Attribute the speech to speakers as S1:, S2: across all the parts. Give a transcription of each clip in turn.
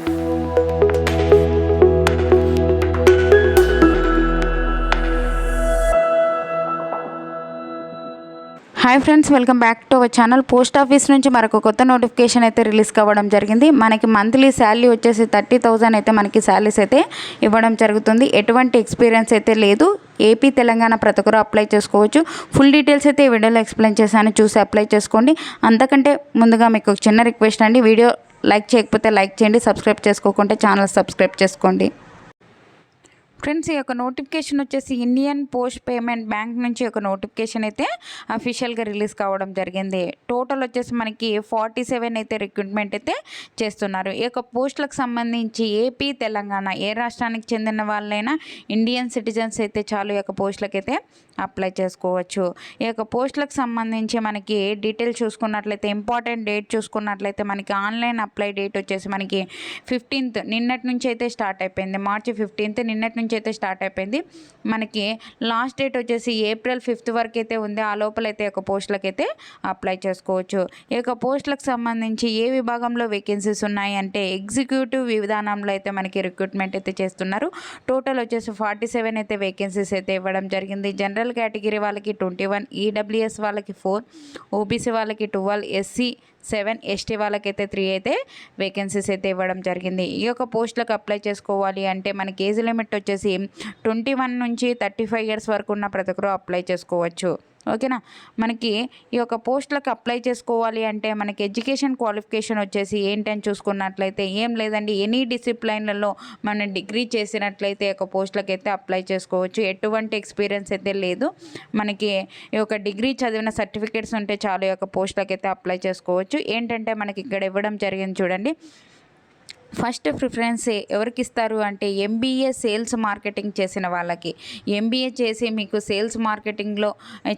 S1: Hi friends, welcome back to our channel. Post office నుంచి మరొక కొత్త నోటిఫికేషన్ అయితే రిలీజ్ కావడం జరిగింది. మనకి మంత్లీ శాలరీ వచ్చేసి 30,000 అయితే మనకి శాలరీస్ అయితే ఇవ్వడం జరుగుతుంది. ఎటువంటి ఎక్స్పీరియన్స్ అయితే లేదు. ఏపీ తెలంగాణ ప్రతి ఒక్కరు అప్లై చేసుకోవచ్చు. ఫుల్ డీటెయిల్స్ అయితే ఈ వీడియోలో ఎక్స్ప్లెయిన్ చేశాను, చూసి అప్లై చేసుకోండి. అంతకంటే ముందుగా మీకు ఒక చిన్న రిక్వెస్ట్ అండి, వీడియో లైక్ చేయకపోతే లైక్ చేయండి, సబ్స్క్రైబ్ చేసుకోకుంటే ఛానల్ సబ్స్క్రైబ్ చేసుకోండి. ఫ్రెండ్స్, ఈ యొక్క నోటిఫికేషన్ వచ్చేసి ఇండియన్ పోస్ట్ పేమెంట్ బ్యాంక్ నుంచి ఒక నోటిఫికేషన్ అయితే అఫీషియల్గా రిలీజ్ కావడం జరిగింది. టోటల్ వచ్చేసి మనకి 47 అయితే రిక్రూట్మెంట్ అయితే చేస్తున్నారు. ఈ యొక్క పోస్టులకు సంబంధించి ఏపీ తెలంగాణ ఏ రాష్ట్రానికి చెందిన వాళ్ళైనా ఇండియన్ సిటిజన్స్ అయితే చాలు ఈ యొక్క పోస్టులకు అయితే అప్లై చేసుకోవచ్చు. ఈ యొక్క పోస్టులకు సంబంధించి మనకి డీటెయిల్స్ చూసుకున్నట్లయితే, ఇంపార్టెంట్ డేట్ చూసుకున్నట్లయితే మనకి ఆన్లైన్ అప్లై డేట్ వచ్చేసి మనకి 15th నిన్నటి నుంచి అయితే స్టార్ట్ అయిపోయింది. మార్చి 15th నిన్నటి నుంచి అయితే స్టార్ట్ అయిపోయింది. మనకి లాస్ట్ డేట్ వచ్చేసి ఏప్రిల్ 5th వరకు అయితే ఉంది. ఆ లోపల అయితే ఒక పోస్టులకు అయితే అప్లై చేసుకోవచ్చు. ఈ యొక్క పోస్టులకు సంబంధించి ఏ విభాగంలో వేకెన్సీస్ ఉన్నాయి అంటే ఎగ్జిక్యూటివ్ విధానంలో అయితే మనకి రిక్రూట్మెంట్ అయితే చేస్తున్నారు. టోటల్ వచ్చేసి 47 అయితే వేకెన్సీస్ అయితే ఇవ్వడం జరిగింది. జనరల్ కేటగిరీ వాళ్ళకి 21, ఈడబ్ల్యూఎస్ వాళ్ళకి 4, ఓబీసీ వాళ్ళకి 12, ఎస్సీ 7, ఎస్టీ వాళ్ళకైతే 3 అయితే వేకెన్సీస్ అయితే ఇవ్వడం జరిగింది. ఈ యొక్క పోస్టులకు అప్లై చేసుకోవాలి అంటే మనకి ఏజ్ లిమిట్ వచ్చేసి 21 నుంచి 35 ఇయర్స్ వరకు ఉన్న ప్రతి ఒక్కరు అప్లై చేసుకోవచ్చు. ఓకేనా. మనకి ఈ యొక్క పోస్టులకు అప్లై చేసుకోవాలి అంటే మనకి ఎడ్యుకేషన్ క్వాలిఫికేషన్ వచ్చేసి ఏంటని చూసుకున్నట్లయితే ఏం లేదండి, ఎనీ డిసిప్లైన్లలో మనం డిగ్రీ చేసినట్లయితే ఒక పోస్టులకు అయితే అప్లై చేసుకోవచ్చు. ఎటువంటి ఎక్స్పీరియన్స్ అయితే లేదు. మనకి ఈ యొక్క డిగ్రీ చదివిన సర్టిఫికేట్స్ ఉంటే చాలు ఈ యొక్క పోస్టులకు అయితే అప్లై చేసుకోవచ్చు. ఏంటంటే మనకి ఇక్కడ ఇవ్వడం జరిగింది చూడండి. ఫస్ట్ ప్రిఫరెన్స్ ఎవరికి ఇస్తారు అంటే ఎంబీఏ సేల్స్ మార్కెటింగ్ చేసిన వాళ్ళకి. ఎంబీఏ చేసి మీకు సేల్స్ మార్కెటింగ్లో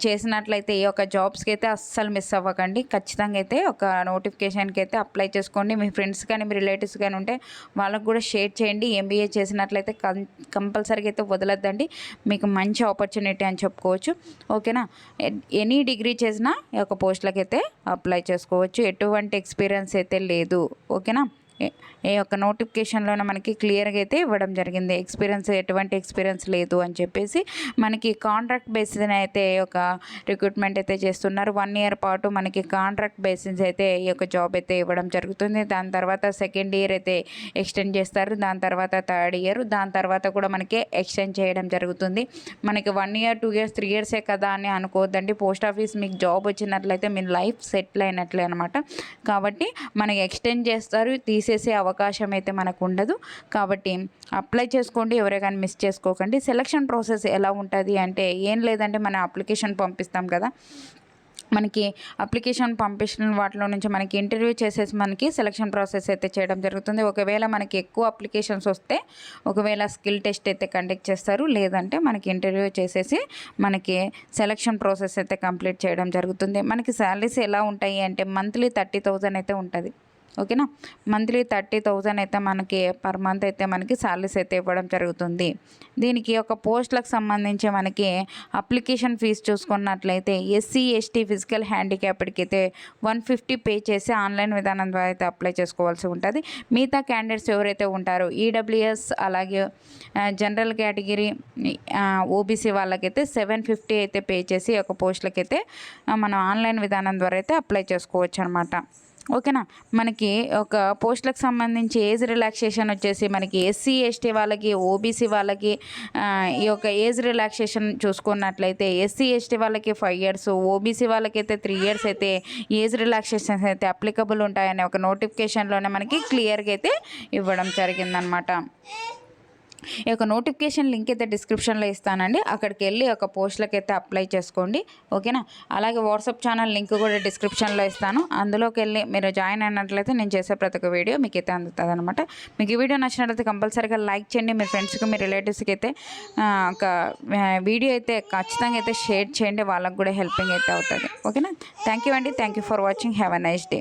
S1: చేసినట్లయితే ఈ యొక్క జాబ్స్కి అయితే అస్సలు మిస్ అవ్వకండి. ఖచ్చితంగా అయితే ఒక నోటిఫికేషన్కి అయితే అప్లై చేసుకోండి. మీ ఫ్రెండ్స్ కానీ మీ రిలేటివ్స్ కానీ ఉంటే వాళ్ళకు కూడా షేర్ చేయండి. ఎంబీఏ చేసినట్లయితే కంపల్సరీగా అయితే వదలొద్దండి, మీకు మంచి ఆపర్చునిటీ అని చెప్పుకోవచ్చు. ఓకేనా. ఎనీ డిగ్రీ చేసినా ఈ యొక్క పోస్టులకు అయితే అప్లై చేసుకోవచ్చు. ఎటువంటి ఎక్స్పీరియన్స్ అయితే లేదు. ఓకేనా. ఈ యొక్క నోటిఫికేషన్లోనే మనకి క్లియర్గా అయితే ఇవ్వడం జరిగింది. ఎటువంటి ఎక్స్పీరియన్స్ లేదు అని చెప్పేసి మనకి కాంట్రాక్ట్ బేసిస్ అయితే ఈ యొక్క రిక్రూట్మెంట్ అయితే చేస్తున్నారు. 1 ఇయర్ పాటు మనకి కాంట్రాక్ట్ బేసిస్ అయితే ఈ యొక్క జాబ్ అయితే ఇవ్వడం జరుగుతుంది. దాని తర్వాత సెకండ్ ఇయర్ అయితే ఎక్స్టెండ్ చేస్తారు. దాని తర్వాత థర్డ్ ఇయర్, దాని తర్వాత కూడా మనకి ఎక్స్టెండ్ చేయడం జరుగుతుంది. మనకి 1 ఇయర్ 2 ఇయర్స్ 3 ఇయర్సే కదా అని అనుకోవద్దండి. పోస్ట్ ఆఫీస్ మీకు జాబ్ వచ్చినట్లయితే మీ లైఫ్ సెటిల్ అయినట్లే అనమాట. కాబట్టి మనకి ఎక్స్టెండ్ చేస్తారు, తీసేసే అవకాశం అయితే మనకు ఉండదు. కాబట్టి అప్లై చేసుకోండి, ఎవరే కానీ మిస్ చేసుకోకండి. సెలక్షన్ ప్రాసెస్ ఎలా ఉంటుంది అంటే ఏం లేదంటే మన అప్లికేషన్ పంపిస్తాం కదా, మనకి అప్లికేషన్ పంపించిన వాటిలో నుంచి మనకి ఇంటర్వ్యూ చేసేసి మనకి సెలక్షన్ ప్రాసెస్ అయితే చేయడం జరుగుతుంది. ఒకవేళ మనకి ఎక్కువ అప్లికేషన్స్ వస్తే ఒకవేళ స్కిల్ టెస్ట్ అయితే కండక్ట్ చేస్తారు, లేదంటే మనకి ఇంటర్వ్యూ చేసేసి మనకి సెలక్షన్ ప్రాసెస్ అయితే కంప్లీట్ చేయడం జరుగుతుంది. మనకి శాలరీస్ ఎలా ఉంటాయి అంటే మంత్లీ 30,000 అయితే ఉంటుంది. ఓకేనా. మంత్లీ 30,000 అయితే మనకి పర్ మంత్ అయితే మనకి శాలరీస్ అయితే ఇవ్వడం జరుగుతుంది. దీనికి ఒక పోస్టులకు సంబంధించి మనకి అప్లికేషన్ ఫీజు చూసుకున్నట్లయితే ఎస్సీ ఎస్టీ ఫిజికల్ హ్యాండిక్యాప్డ్కి అయితే 150 పే చేసి ఆన్లైన్ విధానం ద్వారా అయితే అప్లై చేసుకోవాల్సి ఉంటుంది. మిగతా క్యాండిడేట్స్ ఎవరైతే ఉంటారో ఈడబ్ల్యూఎస్ అలాగే జనరల్ కేటగిరీ ఓబీసీ వాళ్ళకైతే 750 అయితే పే చేసి ఒక పోస్టులకి అయితే మనం ఆన్లైన్ విధానం ద్వారా అయితే అప్లై చేసుకోవచ్చు అనమాట. ఓకేనా. మనకి ఒక పోస్టులకు సంబంధించి ఏజ్ రిలాక్సేషన్ వచ్చేసి మనకి ఎస్సీ ఎస్టీ వాళ్ళకి ఓబీసీ వాళ్ళకి ఈ యొక్క ఏజ్ రిలాక్సేషన్ చూసుకున్నట్లయితే ఎస్సీ ఎస్టీ వాళ్ళకి 5 ఇయర్స్, ఓబీసీ వాళ్ళకి అయితే 3 ఇయర్స్ అయితే ఏజ్ రిలాక్సేషన్స్ అయితే అప్లికబుల్ ఉంటాయని ఒక నోటిఫికేషన్లోనే మనకి క్లియర్గా అయితే ఇవ్వడం జరిగిందనమాట. ఈ యొక్క నోటిఫికేషన్ లింక్ అయితే డిస్క్రిప్షన్లో ఇస్తానండి, అక్కడికి వెళ్ళి ఒక పోస్టులకు అయితే అప్లై చేసుకోండి. ఓకేనా. అలాగే వాట్సాప్ ఛానల్ లింక్ కూడా డిస్క్రిప్షన్లో ఇస్తాను, అందులోకి వెళ్ళి మీరు జాయిన్ అయినట్లయితే నేను చేసే ప్రతి ఒక్క వీడియో మీకు అయితే అందుతుంది అనమాట. మీకు ఈ వీడియో నచ్చినట్లయితే కంపల్సరీగా లైక్ చేయండి. మీ ఫ్రెండ్స్కి మీ రిలేటివ్స్కి అయితే ఒక వీడియో అయితే ఖచ్చితంగా అయితే షేర్ చేయండి, వాళ్ళకు కూడా హెల్పింగ్ అయితే అవుతుంది. ఓకేనా. థ్యాంక్ యూ అండి. Thank you for watching. Have a nice day.